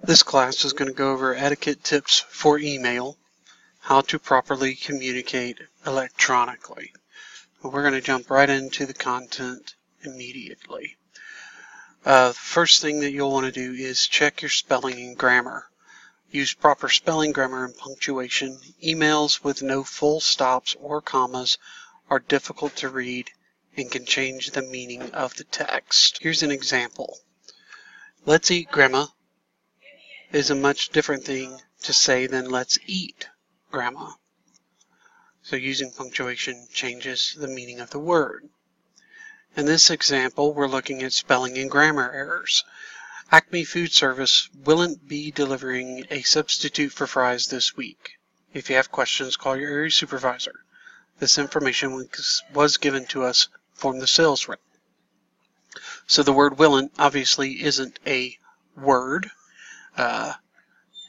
This class is going to go over etiquette tips for email, how to properly communicate electronically. We're going to jump right into the content immediately. The first thing that you'll want to do is check your spelling and grammar. Use proper spelling, grammar, and punctuation. Emails with no full stops or commas are difficult to read and can change the meaning of the text. Here's an example. Let's eat, Grandma is a much different thing to say than let's eat, Grandma. So using punctuation changes the meaning of the word. In this example, we're looking at spelling and grammar errors. Acme Food Service wouldn't be delivering a substitute for fries this week. If you have questions, call your area supervisor. This information was given to us from the sales rep. So the word willant obviously isn't a word.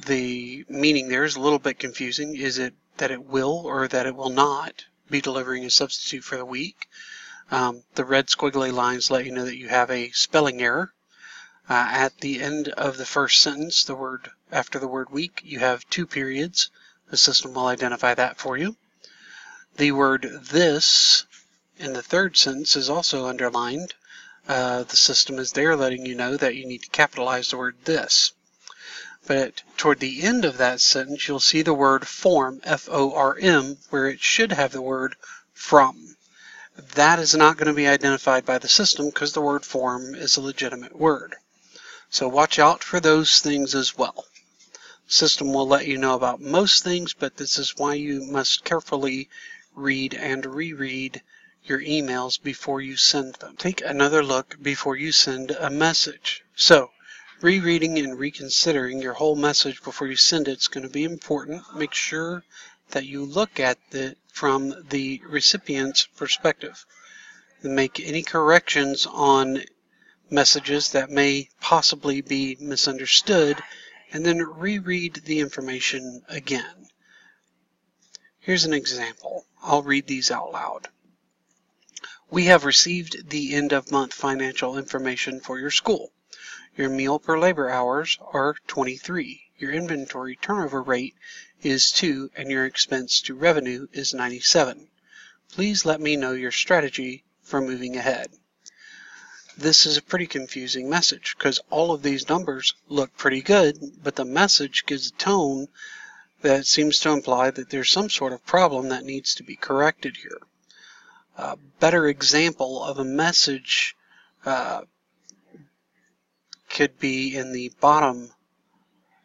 The meaning there is a little bit confusing. Is it that it will or that it will not be delivering a substitute for the week? The red squiggly lines let you know that you have a spelling error. At the end of the first sentence, after the word week, you have 2 periods. The system will identify that for you. The word this in the third sentence is also underlined. The system is there letting you know that you need to capitalize the word this. But toward the end of that sentence, you'll see the word form, F-O-R-M, where it should have the word from. That is not going to be identified by the system because the word form is a legitimate word. So watch out for those things as well. The system will let you know about most things, but this is why you must carefully read and reread your emails before you send them. Take another look before you send a message. So, rereading and reconsidering your whole message before you send it is going to be important. Make sure that you look at it from the recipient's perspective. Make any corrections on messages that may possibly be misunderstood, and then reread the information again. Here's an example. I'll read these out loud. We have received the end-of-month financial information for your school. Your meal per labor hours are 23. Your inventory turnover rate is 2, and your expense to revenue is 97. Please let me know your strategy for moving ahead. This is a pretty confusing message because all of these numbers look pretty good, but the message gives a tone that seems to imply that there's some sort of problem that needs to be corrected here. A better example of a message could be in the bottom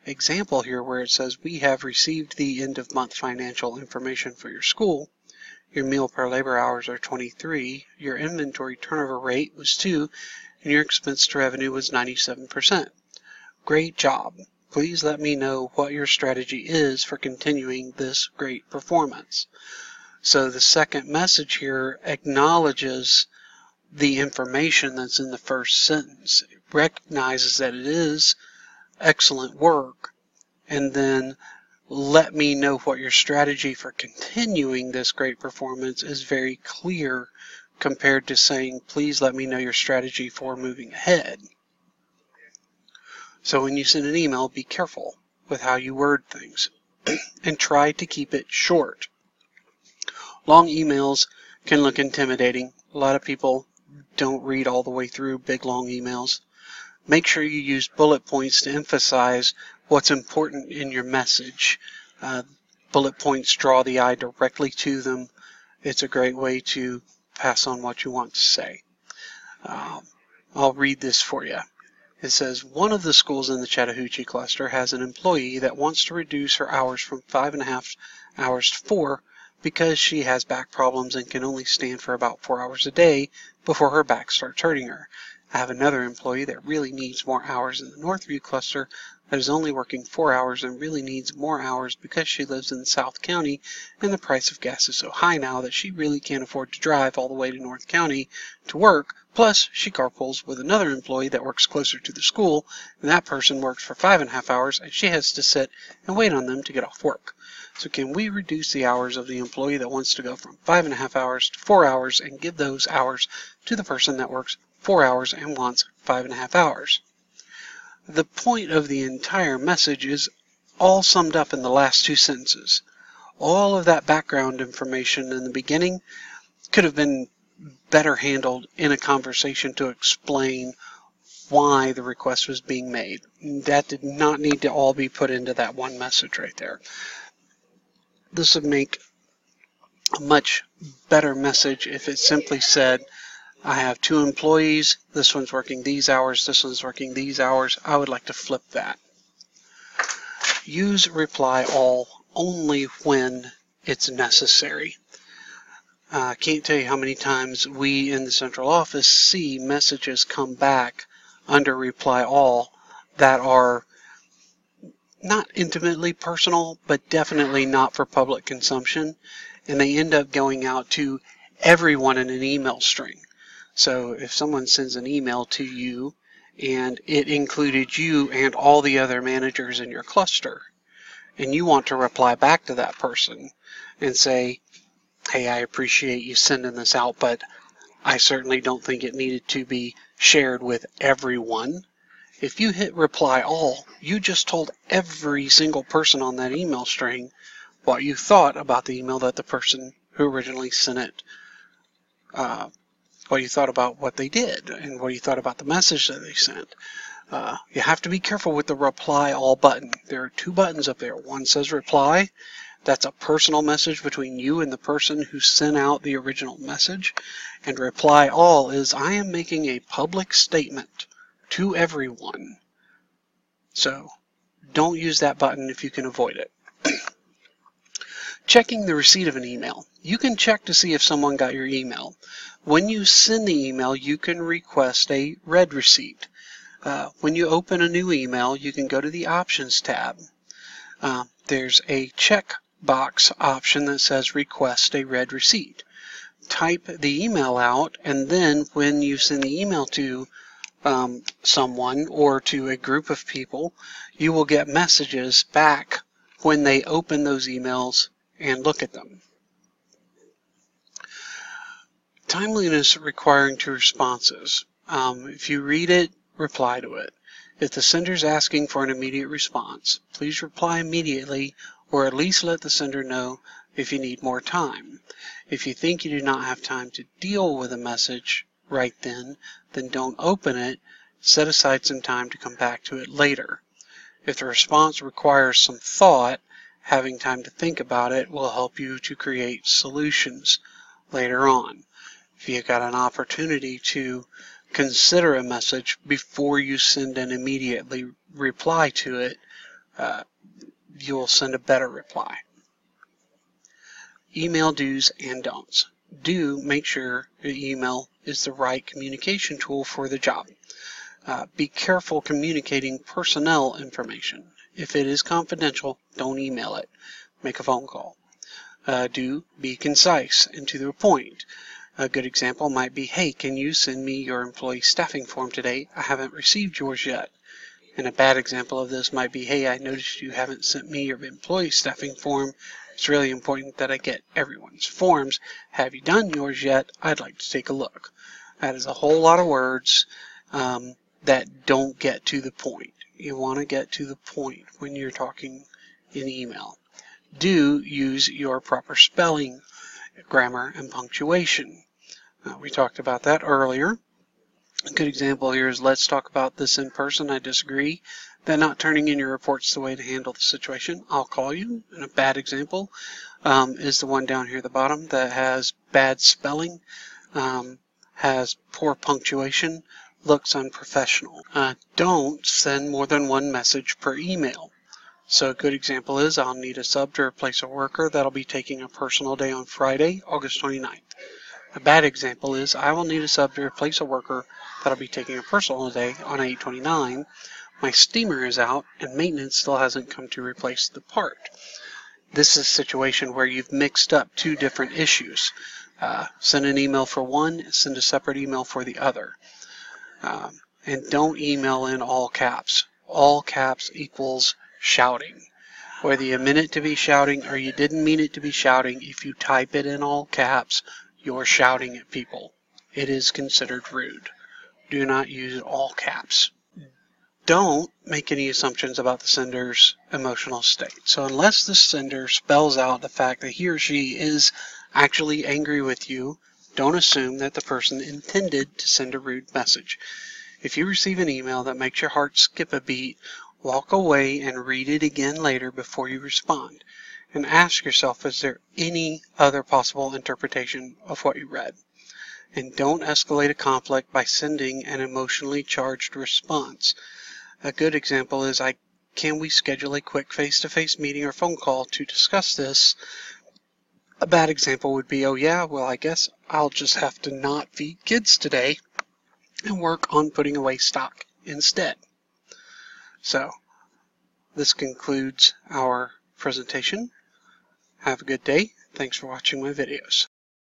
example here where it says, we have received the end-of-month financial information for your school. Your meal per labor hours are 23. Your inventory turnover rate was 2, and your expense to revenue was 97%. Great job. Please let me know what your strategy is for continuing this great performance. So the second message here acknowledges the information that's in the first sentence. It recognizes that it is excellent work, and then let me know what your strategy for continuing this great performance is very clear compared to saying, please let me know your strategy for moving ahead. So when you send an email, be careful with how you word things and try to keep it short. Long emails can look intimidating. A lot of people don't read all the way through big long emails. Make sure you use bullet points to emphasize what's important in your message. Bullet points draw the eye directly to them. It's a great way to pass on what you want to say. I'll read this for you. It says, one of the schools in the Chattahoochee cluster has an employee that wants to reduce her hours from 5.5 hours to 4 because she has back problems and can only stand for about 4 hours a day before her back starts hurting her. I have another employee that really needs more hours in the Northview cluster that is only working 4 hours and really needs more hours because she lives in South County and the price of gas is so high now that she really can't afford to drive all the way to North County to work. Plus, she carpools with another employee that works closer to the school, and that person works for 5.5 hours and she has to sit and wait on them to get off work. So can we reduce the hours of the employee that wants to go from 5.5 hours to 4 hours and give those hours to the person that works 4 hours and wants 5.5 hours? The point of the entire message is all summed up in the last two sentences. All of that background information in the beginning could have been better handled in a conversation to explain why the request was being made. That did not need to all be put into that one message right there. This would make a much better message if it simply said, I have 2 employees, this one's working these hours, this one's working these hours. I would like to flip that. Use reply all only when it's necessary. I can't tell you how many times we in the central office see messages come back under reply all that are not intimately personal, but definitely not for public consumption, and they end up going out to everyone in an email string. So if someone sends an email to you and it included you and all the other managers in your cluster, and you want to reply back to that person and say, hey, I appreciate you sending this out, but I certainly don't think it needed to be shared with everyone. If you hit reply all, you just told every single person on that email string what you thought about the email that the person who originally sent it, what you thought about what they did, and what you thought about the message that they sent. You have to be careful with the reply all button. There are 2 buttons up there. One says reply. That's a personal message between you and the person who sent out the original message. And reply all is, I am making a public statement to everyone. So don't use that button if you can avoid it. Checking the receipt of an email. You can check to see if someone got your email. When you send the email, you can request a read receipt. When you open a new email, you can go to the Options tab. There's a checkbox option that says Request a read receipt. Type the email out, and then when you send the email to someone or to a group of people, you will get messages back when they open those emails and look at them. Timeliness requiring 2 responses. If you read it, reply to it. If the sender is asking for an immediate response, please reply immediately, or at least let the sender know if you need more time. If you think you do not have time to deal with a message right then don't open it. Set aside some time to come back to it later. If the response requires some thought, having time to think about it will help you to create solutions later on. If you've got an opportunity to consider a message before you send an immediately reply to it, you'll send a better reply. Email do's and don'ts. Do make sure your email is the right communication tool for the job. Be careful communicating personnel information. If it is confidential, don't email it. Make a phone call. Do be concise and to the point. A good example might be, hey, can you send me your employee staffing form today? I haven't received yours yet. And a bad example of this might be, hey, I noticed you haven't sent me your employee staffing form. It's really important that I get everyone's forms. Have you done yours yet? I'd like to take a look. That is a whole lot of words that don't get to the point. You want to get to the point when you're talking in email. Do use your proper spelling, grammar, and punctuation. We talked about that earlier. A good example here is, let's talk about this in person. I disagree. That not turning in your report's the way to handle the situation. I'll call you. And a bad example is the one down here at the bottom that has bad spelling, has poor punctuation, looks unprofessional. Don't send more than one message per email. So a good example is, I'll need a sub to replace a worker that'll be taking a personal day on Friday, August 29th. A bad example is, I will need a sub to replace a worker that'll be taking a personal day on 8/29. My steamer is out and maintenance still hasn't come to replace the part. This is a situation where you've mixed up 2 different issues. Send an email for one, send a separate email for the other. And don't email in all caps. All caps equals shouting. Whether you meant it to be shouting or you didn't mean it to be shouting, if you type it in all caps, you're shouting at people. It is considered rude. Do not use all caps. Don't make any assumptions about the sender's emotional state. So unless the sender spells out the fact that he or she is actually angry with you, don't assume that the person intended to send a rude message. If you receive an email that makes your heart skip a beat, walk away and read it again later before you respond. And ask yourself, is there any other possible interpretation of what you read? And don't escalate a conflict by sending an emotionally charged response. A good example is, can we schedule a quick face-to-face meeting or phone call to discuss this? A bad example would be, oh yeah, well I guess I'll just have to not feed kids today and work on putting away stock instead. So, this concludes our presentation. Have a good day. Thanks for watching my videos.